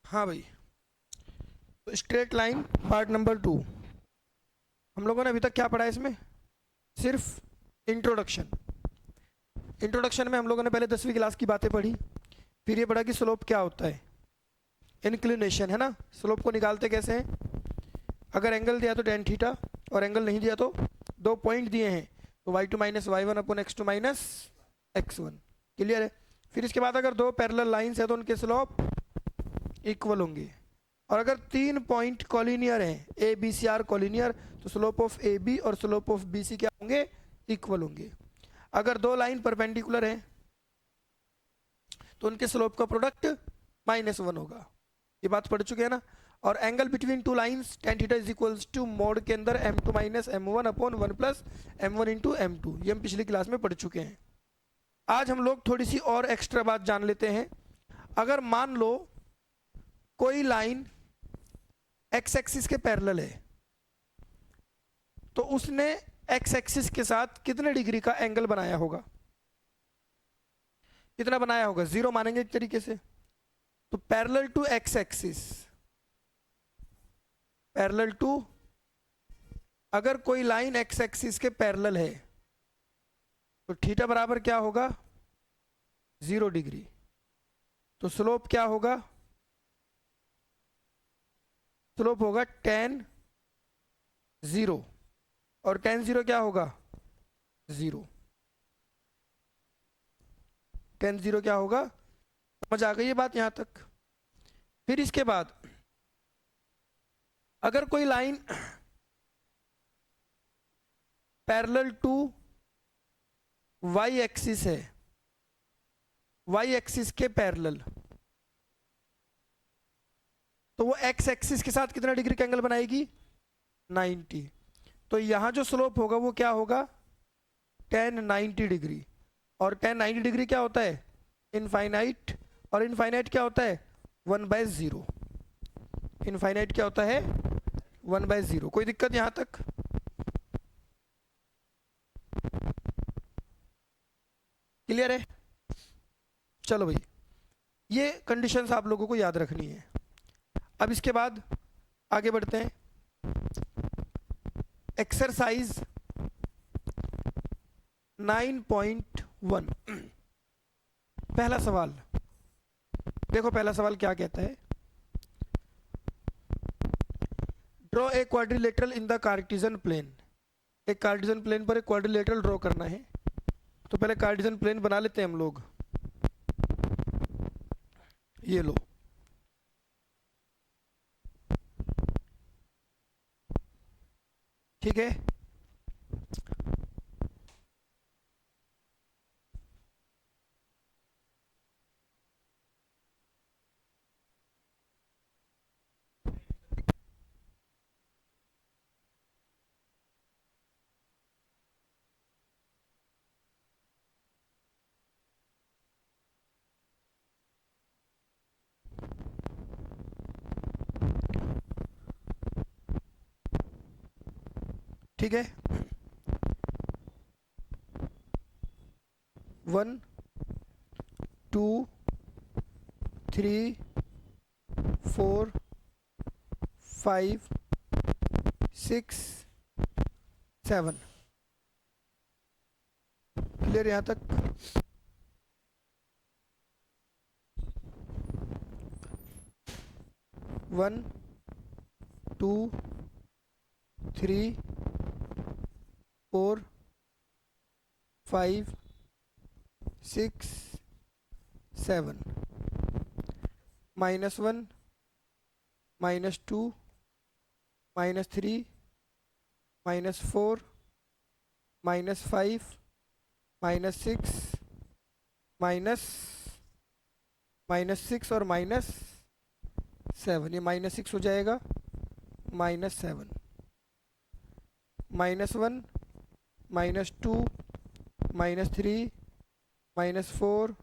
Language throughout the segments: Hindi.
हाँ भाई, तो स्ट्रेट लाइन पार्ट नंबर 2। हम लोगों ने अभी तक क्या पढ़ा है इसमें? सिर्फ इंट्रोडक्शन। इंट्रोडक्शन में हम लोगों ने पहले 10वीं क्लास की बातें पढ़ी, फिर ये पढ़ा कि स्लोप क्या होता है, इंक्लिनेशन है ना। स्लोप को निकालते कैसे हैं? अगर एंगल दिया तो टेन थीटा, और एंगल नहीं दिया तो दो पॉइंट दिए हैं तो y2 minus Y one upon x2 minus x1। Clear है? फिर इसके बाद अगर दो पैरेलल लाइंस है तो उनके स्लोप इक्वल होंगे, और अगर तीन पॉइंट कॉलिनियर हैं, A B C are collinear, तो स्लोप ऑफ ए बी और स्लोप ऑफ बी सी क्या होंगे? इक्वल होंगे। अगर दो लाइन परपेंडिकुलर हैं तो उनके स्लोप का प्रोडक्ट -1 होगा। ये बात पढ़ चुके हैं ना। और angle between two lines tan theta is equals to mod के अंदर m2 minus m1 upon 1 plus m1 into m2। ये हम पिछली क्लास में पढ़ चुके हैं। आज हम लोग थोड़ी सी और एक्स्ट्रा बात जान लेते हैं। अगर मान लो कोई लाइन एक्स एक्सिस के पैरेलल है तो उसने एक्स एक्सिस के साथ कितने डिग्री का एंगल बनाया होगा? कितना बनाया होगा? 0 मानेंगे एक तरीके से। तो parallel to X axis, parallel to, अगर कोई लाइन एक्स एक्सिस के पैरेलल है तो थीटा बराबर क्या होगा? 0 डिग्री। तो स्लोप क्या होगा? स्लोप होगा tan 0, और tan 0 क्या होगा? 0। tan 0 क्या होगा? समझ आ गई ये बात यहां तक? फिर इसके बाद अगर कोई line parallel to Y axis है, वाई एक्सिस के पैरेलल, तो वो एक्स एक्सिस के साथ कितना डिग्री का एंगल बनाएगी? 90। तो यहां जो स्लोप होगा वो क्या होगा? tan 90 degree. और tan 90 डिग्री क्या होता है? इनफाइनाइट। और इनफाइनाइट क्या होता है? 1/0। इनफाइनाइट क्या होता है? 1/0। कोई दिक्कत यहां तक? क्लियर है? चलो भाई, ये कंडीशंस आप लोगों को याद रखनी है। अब इसके बाद आगे बढ़ते हैं। एक्सरसाइज 9.1। पहला सवाल देखो, पहला सवाल क्या कहता है? Draw a quadrilateral in the Cartesian plane. एक कार्टेशियन प्लेन पर एक क्वाड्रिलेटरल ड्रॉ करना है। तो पहले कार्टेशियन प्लेन बना लेते हैं हम लोग। ये लो, ठीक है। ठीक है, 1 2 3 4 5 6 7। क्लियर यहां तक? 1 2 3 4 5 6 7। -1 -2 -3 -4 -5 -6 -6 और -7। ये -6 हो जाएगा, -7, -1 -2 -3 -4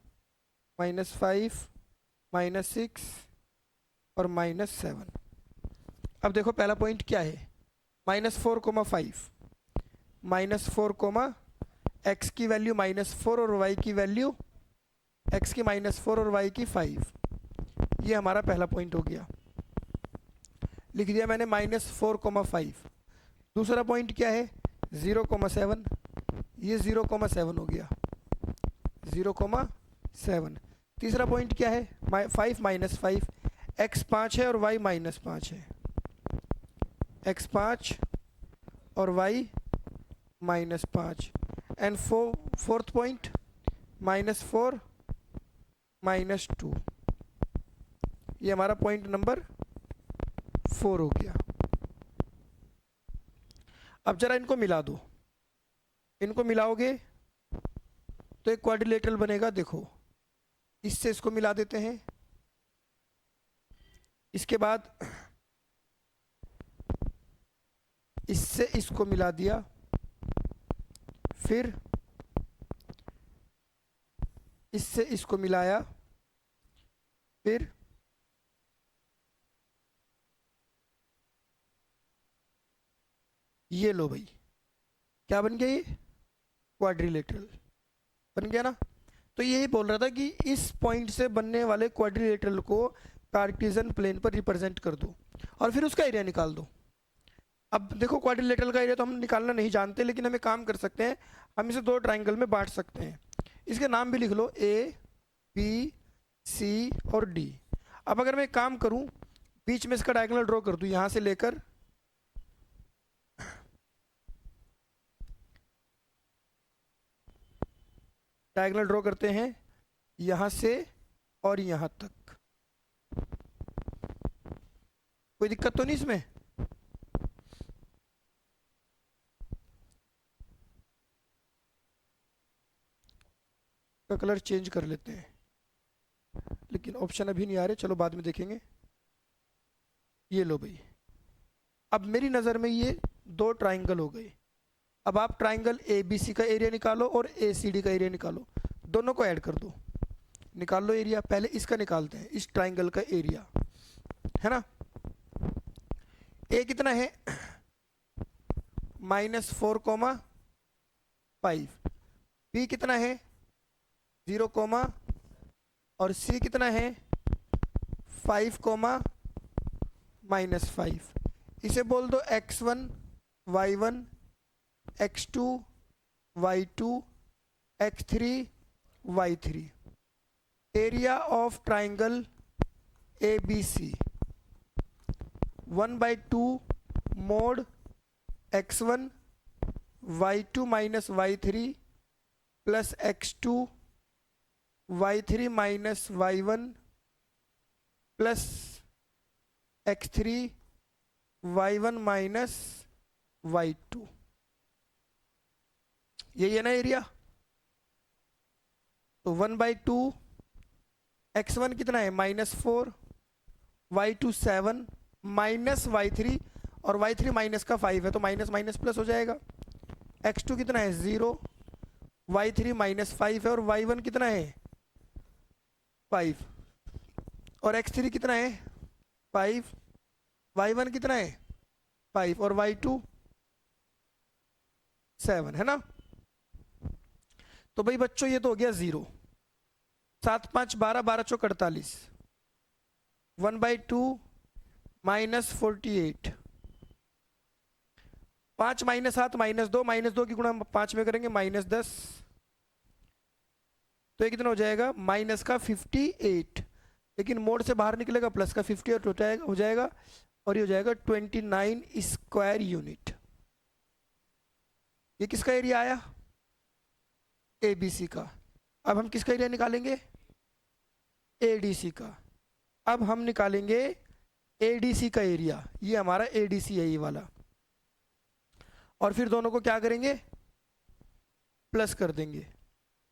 -5 -6 और -7। अब देखो पहला पॉइंट क्या है? -4,5, -4, एक्स की वैल्यू -4 और वाई की वैल्यू, एक्स की -4 और वाई की 5। ये हमारा पहला पॉइंट हो गया, लिख दिया मैंने -4,5। दूसरा पॉइंट क्या है 0,7, ये 0,7 हो गया 0,7। तीसरा पॉइंट क्या है 5 - 5, x 5 है और y -5 है, x 5 और y -5। एंड फोर्थ पॉइंट -4 -2, ये हमारा पॉइंट नंबर 4 हो गया। अब जरा इनको मिला दो, इनको मिलाओगे तो एक क्वाड्रिलेटरल बनेगा। देखो इससे इसको मिला देते हैं, इसके बाद इससे इसको मिला दिया, फिर इससे इसको मिलाया, फिर ये लो भाई, क्या बन गया ये क्वाड्रिलेटरल बन गया ना। तो यही बोल रहा था कि इस पॉइंट से बनने वाले क्वाड्रिलेटरल को कार्टेशियन प्लेन पर रिप्रेजेंट कर दो और फिर उसका एरिया निकाल दो। अब देखो क्वाड्रिलेटरल का एरिया तो हम निकालना नहीं जानते, लेकिन हमें काम कर सकते हैं, हम इसे 2 ट्राइंगल में बांट सकते हैं। इसके नाम भी लिख लो A, B, C और D। अब अगर मैं काम करूं, बीच में इसका डायगोनल ड्रॉ कर दूं, यहां से लेकर डायगोनल ड्रॉ करते हैं यहां से और यहां तक, कोई दिक्कत तो नहीं इसमें? का कलर चेंज कर लेते हैं, लेकिन ऑप्शन अभी नहीं आ रहे, चलो बाद में देखेंगे। ये लो भाई, अब मेरी नज़र में ये 2 ट्राइंगल हो गए। अब आप ट्राइंगल ABC का एरिया निकालो और ACD का एरिया निकालो, दोनों को ऐड कर दो, निकाल लो एरिया। पहले इसका निकालते हैं, इस ट्राइंगल का एरिया है ना। A कितना है -4,5, B कितना है 0, और C कितना है 5, -5। इसे बोल दो x1 y1 x2 y2 x3 y3। Area of triangle ABC 1/2 mode x1 y2 - y3 plus x2 y3 - y1 plus x3 y1 - y2। यही है ना एरिया। तो 1/2 x1 कितना है -4, y2 7 माइनस y3, और y3 माइनस का 5 है तो माइनस माइनस प्लस हो जाएगा। x2 कितना है 0, y3 -5 है और y1 कितना है 5, और x3 कितना है 5, y1 कितना है 5 और y2 7 है ना। तो भाई बच्चों ये तो हो गया 0, 7 5 12, 12 चौक 48, 1/2 -48, 5 -7 -2 की गुणा 5 में करेंगे -10, तो ये कितना हो जाएगा माइनस का 58, लेकिन मोड से बाहर निकलेगा प्लस का 58 हो जाएगा और ये हो जाएगा 29 स्क्वायर यूनिट। ये किसका एरिया आया ABC का। अब हम किसका एरिया निकालेंगे ADC का। अब हम निकालेंगे ADC का एरिया, ये हमारा ADC है ये वाला, और फिर दोनों को क्या करेंगे प्लस कर देंगे,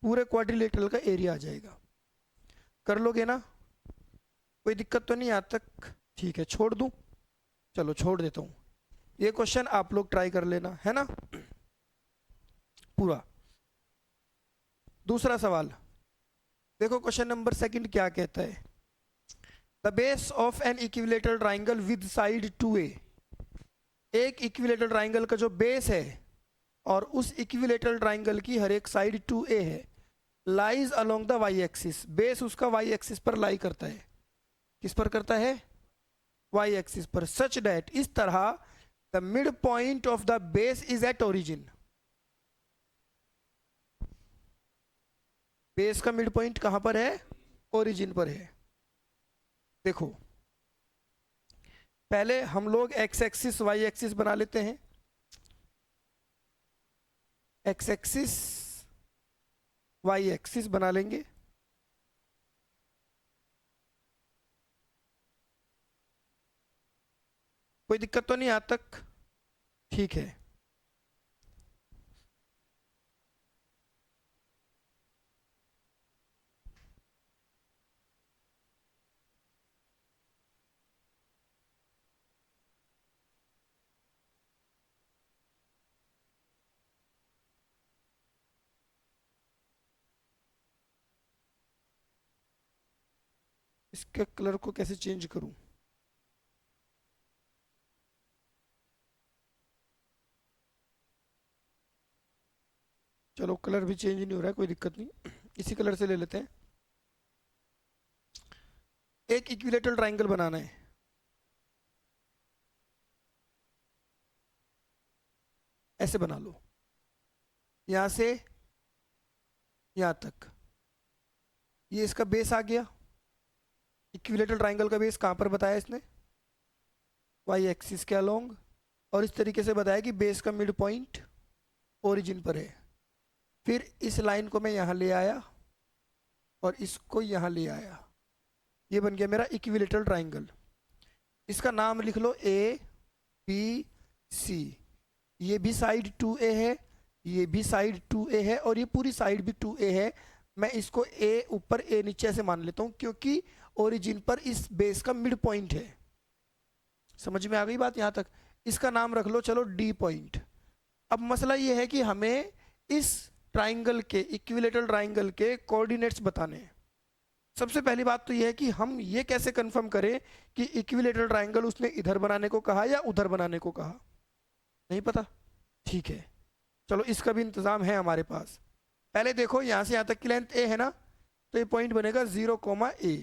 पूरे क्वाड्रिलेटरल का एरिया आ जाएगा। कर लोगे ना, कोई दिक्कत तो नहीं आज तक? ठीक है, छोड़ दूं? चलो छोड़ देता हूं, ये क्वेश्चन आप लोग ट्राई कर लेना है ना पूरा। दूसरा सवाल देखो, क्वेश्चन नंबर 2 क्या कहता है। The base of an equilateral triangle with side 2a, एक इक्विलेटरल ट्राइंगल का जो बेस है और उस इक्विलेटरल ट्राइंगल की हर एक साइड 2a है, lies along the Y axis, base उसका वाई एक्सिस पर लाई करता है, किस पर करता है? वाई एक्सिस पर, सच दैट, इस तरह the mid point of the base is at origin. Base का मिड पॉइंट कहां पर है? ओरिजिन पर है। देखो पहले हम लोग एक्स एक्सिस वाई एक्सिस बना लेते हैं। एक्स एक्सिस वाई एक्सिस बना लेंगे। कोई दिक्कत तो नहीं यहां तक? ठीक है। इसके कलर को कैसे चेंज करूं? चलो कलर भी चेंज नहीं हो रहा है, कोई दिक्कत नहीं, इसी कलर से ले लेते हैं। एक इक्विलेटरल ट्राइंगल बनाना है। ऐसे बना लो, यहां से यहां तक। ये इसका बेस आ गया। इक्विलेटरल ट्राइंगल का बेस कहां पर बताया इसने? वाई एक्सिस के अलोंग। और इस तरीके से बताया कि बेस का मिड पॉइंट ओरिजिन पर है। फिर इस लाइन को मैं यहां ले आया और इसको यहां ले आया। ये बन गया मेरा इक्विलेटरल ट्राइंगल। इसका नाम लिख लो ए बी सी। ये भी साइड 2A है, ये भी साइड 2A है, और ये पूरी साइड भी 2A है। मैं इसको A ऊपर A नीचे ऐसे मान लेता हूं, क्योंकि ओरिजिन पर इस बेस का मिड पॉइंट है। समझ में आ गई बात यहां तक? इसका नाम रख लो चलो D पॉइंट। अब मसला ये है कि हमें इस ट्राइंगल के, इक्विलेटरल ट्राइंगल के कोऑर्डिनेट्स बताने हैं। सबसे पहली बात तो यह है कि हम ये कैसे कंफर्म करें कि इक्विलेटरल ट्राइंगल उसने इधर बनाने को कहा या उधर बनाने को कहा? नहीं पता? ठीक है, चलो इसका भी इंतजाम है हमारे पास। पहले देखो यहां से यहां तक की लेंथ A है ना, तो ये पॉइंट बनेगा 0, A।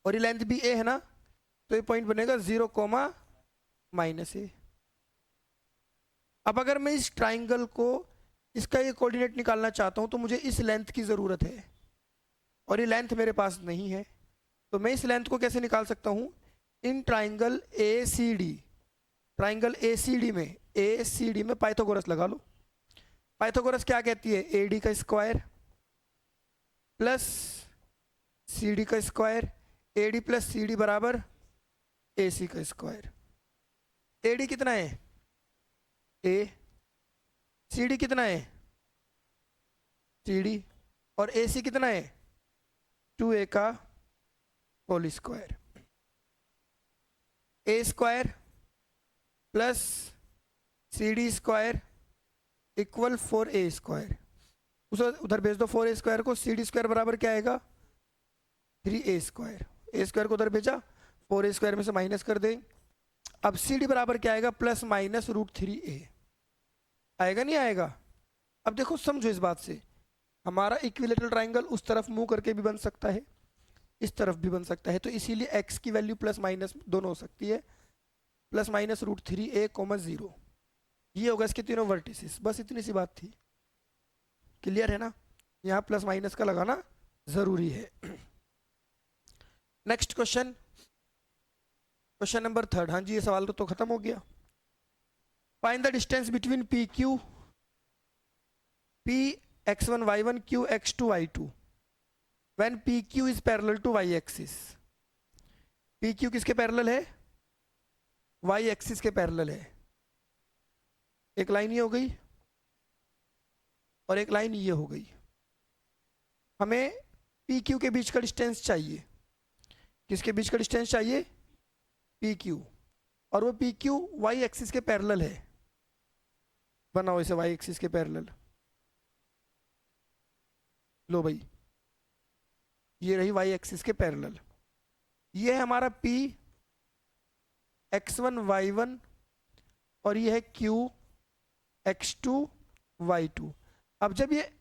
और ये लेंथ भी A है ना, तो ये पॉइंट बनेगा 0, -A। अब अगर मैं इस ट्राइंगल को, इसका ये कोऑर्डिनेट निकालना चाहता हूं, तो मुझे इस लेंथ की ज़रूरत है, और ये लेंथ मेरे पास नहीं है। तो मैं इस लेंथ को कैसे निकाल सकता हूं? In triangle ACD, triangle ACD में पाइथागोरस लगा लो। पाइथागोरस क्या कहती है? AD का स्क्वायर प्लस CD का स्क्वायर। AD प्लस CD बराबर AC का स्क्वायर। AD कितना है? A। CD कितना है? CD। और AC कितना है? 2A का whole square. A square plus CD square equal 4A square. उसे उधर भेज दो 4A स्क्वायर को। CD स्क्वायर बराबर क्या आएगा? 3A square. A स्क्वायर को उधर भेजा, 4A स्क्वायर में से माइनस कर दें। अब CD बराबर क्या आएगा? +-√3A। आएगा नहीं आएगा? अब देखो समझो इस बात से, हमारा इक्विलेटरल ट्राइंगल उस तरफ मुंह करके भी बन सकता है, इस तरफ भी बन सकता है। तो इसीलिए x की वैल्यू प्लस माइनस दोनों हो सकती है। +-√3A, 0। ये होगा इसके तीनों वर्टिसेस। बस इतनी सी बात थी। क्लियर है ना? यहाँ प्लस माइनस का लगाना जरूरी है। Next question, question number 3। हाँ जी, ये सवाल तो खत्म हो गया। Find the distance between PQ, P(x1, y1), Q(x2, y2) when PQ is parallel to y axis। PQ किसके पैरेलल है? y एक्सिस के पैरेलल है। एक लाइन ये हो गई और एक लाइन ये हो गई। हमें PQ के बीच का डिस्टेंस चाहिए। किसके बीच का डिस्टेंस चाहिए? PQ। और वो PQ y एक्सिस के पैरेलल है। बनाओ इसे y एक्सिस के पैरेलल। लो भाई, ये रही y एक्सिस के पैरेलल। ये है हमारा P (x1, y1) और ये है Q (x2, y2). अब जब ये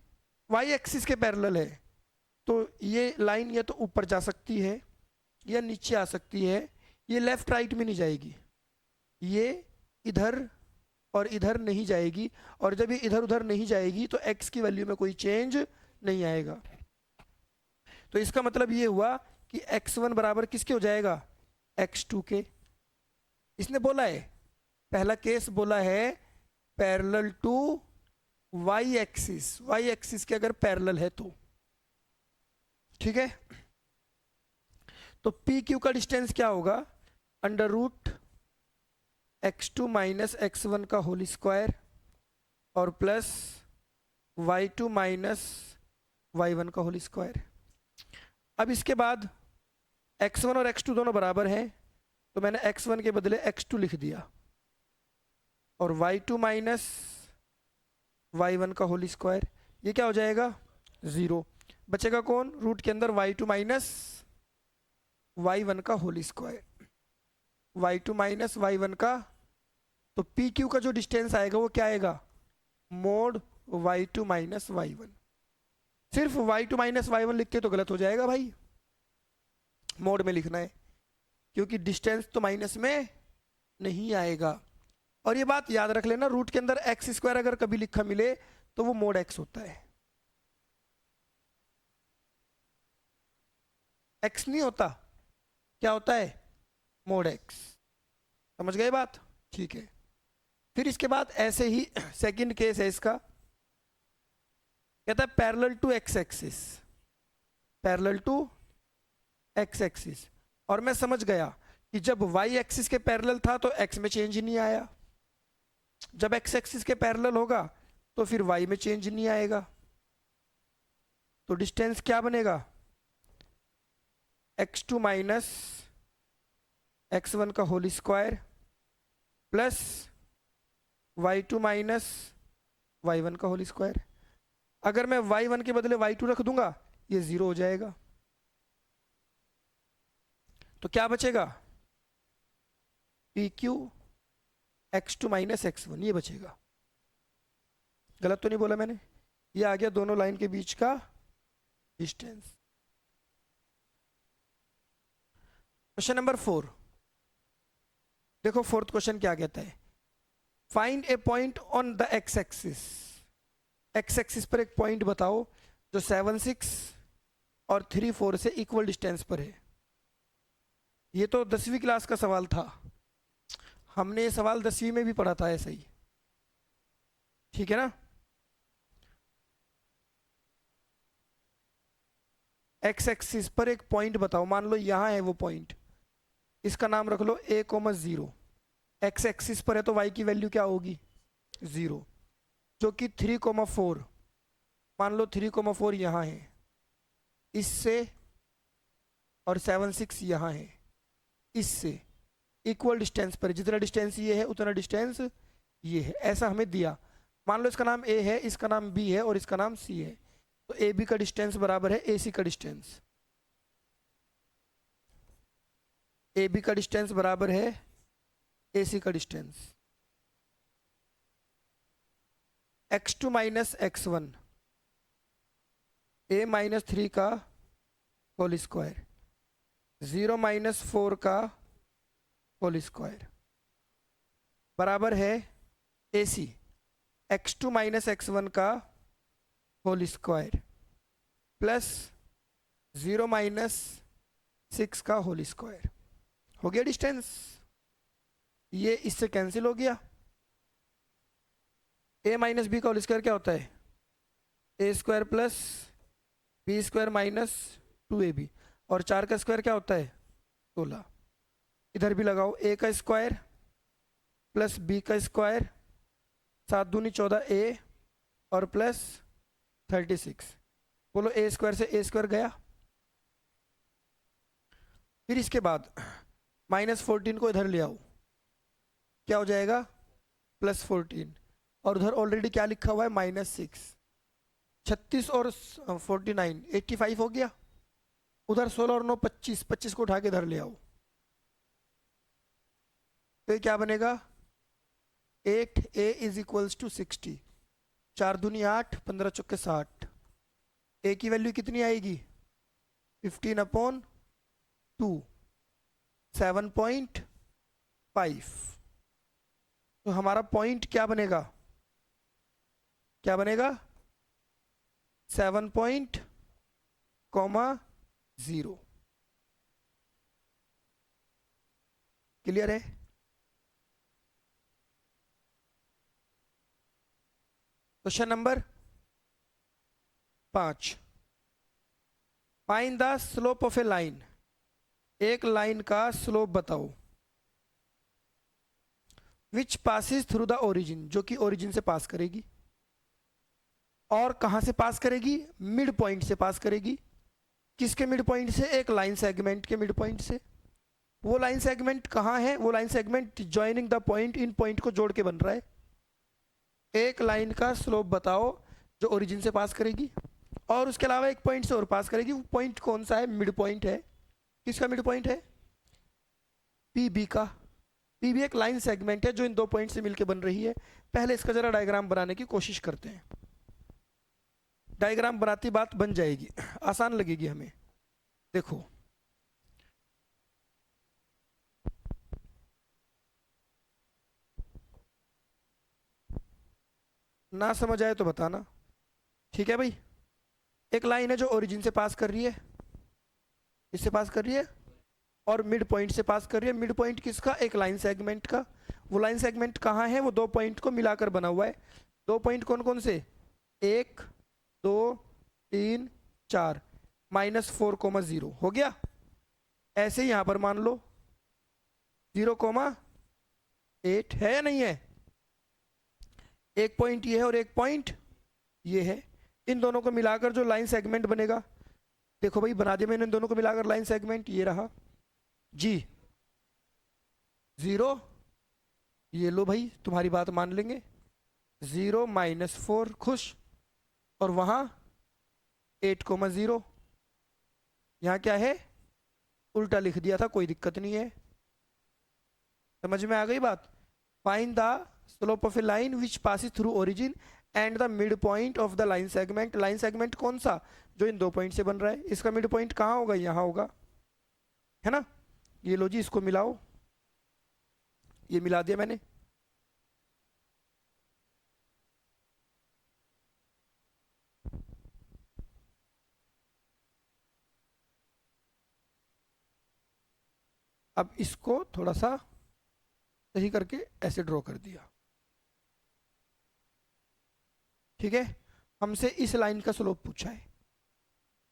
y एक्सिस के पैरेलल है, तो ये लाइन या तो ऊपर जा सकती है या नीचे आ सकती है, ये लेफ्ट राइट में नहीं जाएगी, ये इधर और इधर नहीं जाएगी, और जब ये इधर उधर नहीं जाएगी तो x की वैल्यू में कोई चेंज नहीं आएगा। तो इसका मतलब ये हुआ कि x1 बराबर किसके हो जाएगा, x2 के। इसने बोला है, पहला केस बोला है पैरेलल टू y एक्सिस के अगर पैरेलल है तो, ठीक है। तो पी क्यू का डिस्टेंस क्या होगा, under root x2 minus x1 का होल स्क्वायर और प्लस y2 माइनस y1 का होल स्क्वायर। अब इसके बाद x1 और x2 दोनों बराबर हैं, तो मैंने x1 के बदले x2 लिख दिया, और y2 माइनस y1 का होल स्क्वायर, ये क्या हो जाएगा, 0। बचेगा कौन, रूट के अंदर y2 माइनस y1 का whole square, y2 minus y1 का, तो पी क्यू का जो डिस्टेंस आएगा वो क्या आएगा, मोड y2 माइनस y1। सिर्फ y2 माइनस y1 लिख के तो गलत हो जाएगा भाई, मोड में लिखना है, क्योंकि डिस्टेंस तो माइनस में नहीं आएगा। और ये बात याद रख लेना, रूट के अंदर एक्स स्क्वायर अगर कभी लिखा मिले तो वो मोड एक्स होता है, एक्स नहीं होता, क्या होता है, मोड एक्स। समझ गए बात, ठीक है। फिर इसके बाद ऐसे ही सेकंड केस है इसका, कहता है parallel to X axis, parallel to X axis. और मैं समझ गया कि जब वाई एक्सिस के पैरेलल था तो एक्स में चेंज नहीं आया, जब एक्स एक्सिस के पैरेलल होगा तो फिर वाई में चेंज नहीं आएगा, तो डिस्टेंस क्या बनेगा, x2 माइनस x1 का whole square plus y2 minus y1 का होल स्क्वायर। अगर मैं y1 के बदले y2 रख दूंगा ये 0 हो जाएगा, तो क्या बचेगा, P Q x2 minus x1, ये बचेगा। गलत तो नहीं बोला मैंने, ये आ गया दोनों लाइन के बीच का डिस्टेंस। क्वेश्चन नंबर 4, देखो फोर्थ क्वेश्चन क्या कहता है, find A point on the x axis, x axis पर एक पॉइंट बताओ जो 7, 6 और 3, 4 से इक्वल डिस्टेंस पर है। ये तो 10वीं क्लास का सवाल था, हमने ये सवाल 10वीं में भी पढ़ा था ऐसा ही, ठीक है ना। एक्स एक्सिस पर एक पॉइंट बताओ, मान लो यहां है वो पॉइंट, इसका नाम रख लो a,0। एक्स एक्सिस पर है तो y की वैल्यू क्या होगी, 0, जो कि 3,4, मान लो 3,4 यहाँ है इससे, और 7, 6 यहाँ है इससे, इक्वल डिस्टेंस पर, जितना डिस्टेंस ये है उतना डिस्टेंस ये है, ऐसा हमें दिया। मान लो इसका नाम a है, इसका नाम b है और इसका नाम c है, तो ए बी का डिस्टेंस बराबर है AC का डिस्टेंस, ए बी का डिस्टेंस बराबर है AC का distance. x2 minus x1, a minus 3 का होल स्क्वायर, 0 माइनस 4 का होल स्क्वायर बराबर है AC x2 माइनस x1 का होल स्क्वायर प्लस 0 माइनस 6 का होल स्क्वायर। हो गया डिस्टेंस, ये इससे कैंसिल हो गया, a माइनस बी का होल स्क्वायर क्या होता है, a square plus B square minus 2ab, और 4 का स्क्वायर क्या होता है 16। इधर भी लगाओ, a का स्क्वायर प्लस b का स्क्वायर, 7 दूनी 14a और प्लस 36, बोलो a स्क्वायर से a स्क्वायर गया। फिर इसके बाद -14 को इधर ले आओ, क्या हो जाएगा +14, और उधर ऑलरेडी क्या लिखा हुआ है -6, 36 और 49 85 हो गया, उधर 16 और 9 25, 25 को उठा के इधर ले आओ, तो ये क्या बनेगा 8a इज इक्वल्स टू 60, 4 दूनी 8, 15 चौके 60, a की वैल्यू कितनी आएगी 15/2, 7.5। तो हमारा पॉइंट क्या बनेगा, क्या बनेगा 7.0। क्लियर है? Question number 5, find the slope of A line. एक लाइन का स्लोप बताओ which passes through the origin, जो कि ओरिजिन से पास करेगी। और कहां से पास करेगी, मिड पॉइंट से पास करेगी। किसके मिड पॉइंट से, एक लाइन सेगमेंट के मिड पॉइंट से। वो लाइन सेगमेंट कहां है, वो line segment joining the point, in point को जोड़ के बन रहा है। एक लाइन का स्लोप बताओ जो ओरिजिन से पास करेगी और उसके अलावा एक पॉइंट से और पास करेगी। वो पॉइंट कौन सा है, मिड पॉइंट है। किसका मिड पॉइंट है, पी बी का। पी बी एक लाइन सेगमेंट है जो इन दो पॉइंट से मिलकर बन रही है। पहले इसका जरा डायग्राम बनाने की कोशिश करते हैं। डायग्राम बनाती बात बन जाएगी, आसान लगेगी हमें। देखो ना समझ आए तो बताना, ठीक है भाई। एक लाइन है जो ओरिजिन से पास कर रही है, इससे पास कर रही है और मिड पॉइंट से पास कर रही है। मिड पॉइंट किसका, एक लाइन सेगमेंट का। वो लाइन सेगमेंट कहाँ है, वो दो पॉइंट को मिलाकर बना हुआ है। दो पॉइंट कौन कौन से, 1 2 3 4, -4,0 हो गया। ऐसे ही यहां पर मान लो 0,8 है या नहीं है। एक पॉइंट ये है और एक पॉइंट ये है। इन दोनों को मिलाकर जो लाइन सेगमेंट बनेगा, देखो भाई बना दिया मैंने इन दोनों को मिलाकर लाइन सेगमेंट, ये रहा जी 0। ये लो भाई तुम्हारी बात मान लेंगे, 0 -4 खुश। और वहां 8,0। यहां क्या है, उल्टा लिख दिया था, कोई दिक्कत नहीं है। समझ में आ गई बात। Find the slope of A line which passes through origin and the mid point of the line segment. Line segment कौन सा, जो इन दो पॉइंट से बन रहा है। इसका मिड पॉइंट कहाँ होगा, यहाँ होगा, है ना। ये लो जी, इसको मिलाओ, ये मिला दिया मैंने। अब इसको थोड़ा सा सही करके ऐसे ड्रॉ कर दिया, ठीक है। हमसे इस लाइन का स्लोप पूछा है,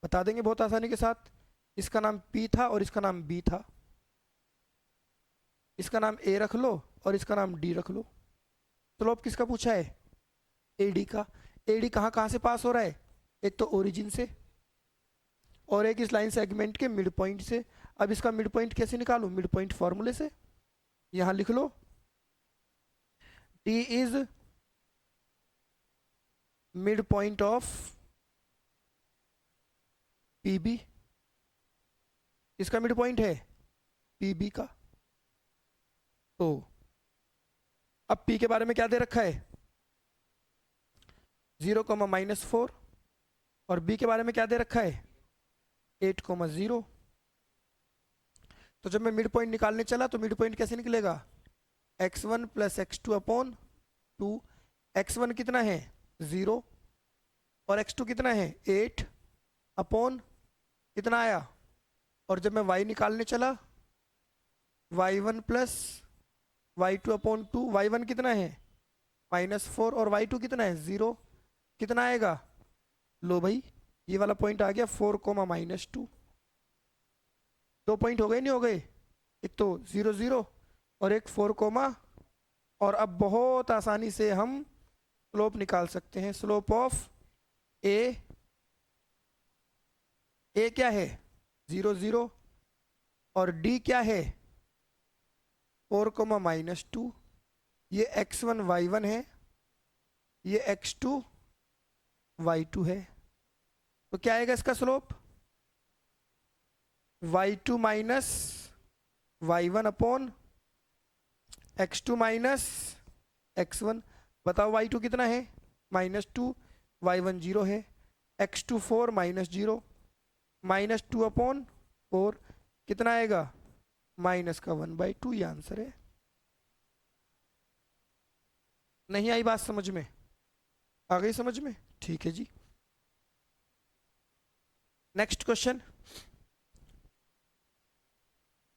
बता देंगे बहुत आसानी के साथ। इसका नाम P था और इसका नाम B था। इसका नाम A रख लो और इसका नाम D रख लो। स्लोप किसका पूछा है, AD का। AD कहाँ कहाँ से पास हो रहा है, एक तो ओरिजिन से और एक इस लाइन सेगमेंट के मिड पॉइंट से। अब इसका मिड पॉइंट कैसे निकालूं, मिड पॉइंट फॉर्मूले से। यहां लिख लो D is mid point of PB। इसका मिड पॉइंट है PB का। तो अब P के बारे में क्या दे रखा है, 0,-4 और B के बारे में क्या दे रखा है, 8,0। तो जब मैं मिड पॉइंट निकालने चला तो मिड पॉइंट कैसे निकलेगा, x1 + x2/2। x1 कितना है 0 और x2 कितना है 8 अपॉन कितना आया। और जब मैं y निकालने चला, y1 + y2/2। y1 कितना है -4 और y2 कितना है 0। कितना आएगा, लो भाई ये वाला पॉइंट आ गया 4,-2। दो पॉइंट हो गए नहीं हो गए, एक तो 0 0 और एक 4, और अब बहुत आसानी से हम स्लोप निकाल सकते हैं। स्लोप ऑफ ए क्या है 0 0 और डी क्या है 4, -2। ये x1 y1 है, ये x2 y2 है। तो क्या आएगा इसका slope, y2 - y1 upon x2 - x1। बताओ y2 कितना है -2, y1 0 है, x2 4 -0, -2/4 कितना आएगा माइनस का 1/2, ये आंसर है। नहीं आई बात समझ में? आ गई समझ में? ठीक है जी। नेक्स्ट क्वेश्चन,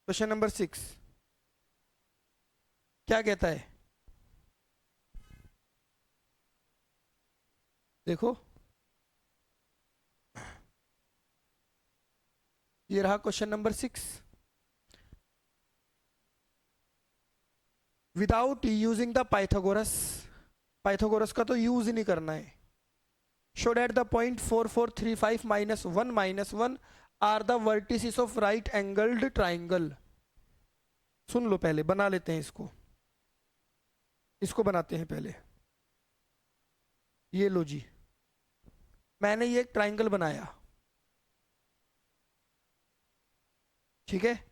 क्वेश्चन नंबर 6 क्या कहता है? देखो, ये रहा question number 6। Without using the Pythagoras, Pythagoras का तो यूज ही नहीं करना है। Show that the point 4435 -1 are the vertices of right angled triangle. सुन लो, पहले बना लेते हैं इसको, इसको बनाते हैं पहले। ये लो जी, मैंने ये एक ट्राइंगल बनाया, ठीक है।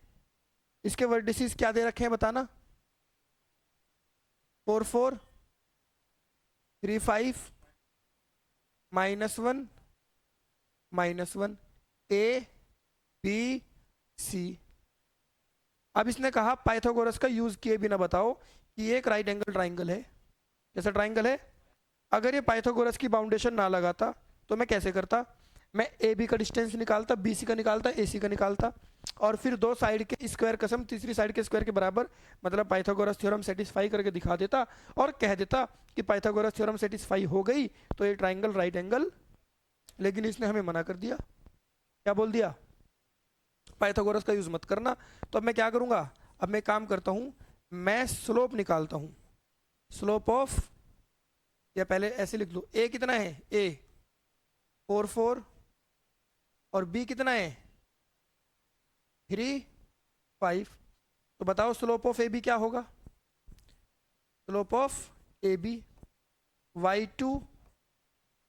इसके वर्टिसेस क्या दे रखे हैं बताना? 4435 -1 ए बी सी। अब इसने कहा पाइथागोरस का यूज किए बिना बताओ कि ये एक राइट एंगल ट्राइंगल है। कैसा ट्राइंगल है? अगर ये पाइथागोरस की बाउंडेशन ना लगाता तो मैं कैसे करता? मैं ए बी का डिस्टेंस निकालता, बी सी का निकालता, ए सी का निकालता, और फिर दो साइड के स्क्वायर कसम तीसरी साइड के स्क्वायर के बराबर, मतलब पाइथागोरस थ्योरम सेटिस्फाई करके दिखा देता और कह देता कि पाइथागोरस थ्योरम सेटिस्फाई हो गई तो ये ट्राइंगल राइट एंगल। लेकिन इसने हमें मना कर दिया। क्या बोल दिया? पाइथागोरस का यूज मत करना। तो अब मैं क्या करूंगा? अब मैं काम करता हूं, मैं स्लोप निकालता हूं। स्लोप ऑफ, या पहले ऐसे लिख लो, ए कितना है? ए 44 और बी कितना है? 3 5। तो बताओ स्लोप ऑफ ए बी क्या होगा? Slope of A B y2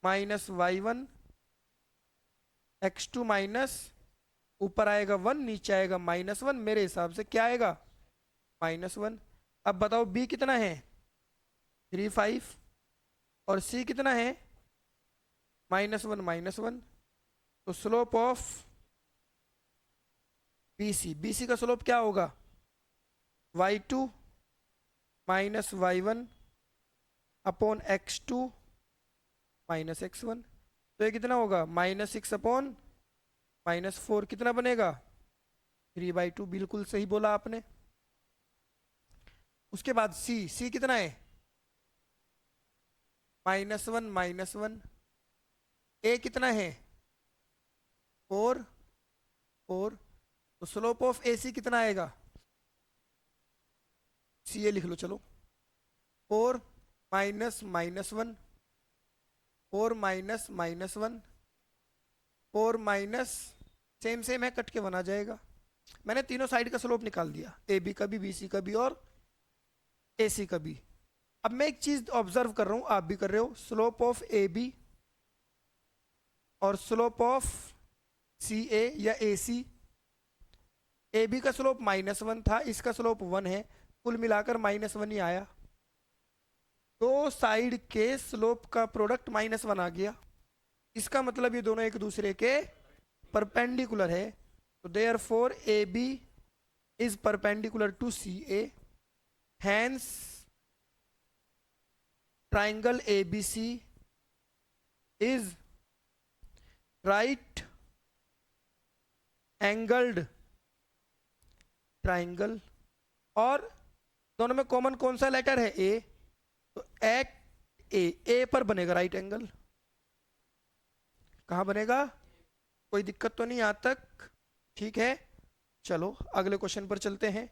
-y1 x2 minus, ऊपर आएगा 1 नीचे आएगा -1, मेरे हिसाब से क्या आएगा? -1। अब बताओ बी कितना है? 3 5 और सी कितना है? -1 तो स्लोप ऑफ BC का स्लोप क्या होगा? y2 -y1 upon x2 -x1। तो ये कितना होगा? -6 अपॉन -4, कितना बनेगा? 3/2। बिल्कुल सही बोला आपने। उसके बाद C कितना है? -1 ए कितना है? 4 तो स्लोप ऑफ AC कितना आएगा? CA लिख लो चलो। 4 -1 4 -1 4 माइनस, सेम सेम है, कट के बना जाएगा। मैंने तीनों साइड का स्लोप निकाल दिया, AB का भी, BC का भी और AC का भी। अब मैं एक चीज ऑब्जर्व कर रहा हूं, आप भी कर रहे हो। स्लोप ऑफ AB और स्लोप ऑफ CA या AC, AB का स्लोप -1 था, इसका स्लोप 1 है, कुल मिलाकर -1 ही आया। दो साइड के स्लोप का प्रोडक्ट -1 आ गया। इसका मतलब ये दोनों एक दूसरे के परपेंडिकुलर है। तो therefore AB is perpendicular to CA, hence triangle ABC is right angled triangle. और दोनों में कॉमन कौन सा लेटर है? A। तो एट ए पर बनेगा राइट एंगल। कहाँ बनेगा? कोई दिक्कत तो नहीं यहाँ तक? ठीक है, चलो अगले क्वेश्चन पर चलते हैं।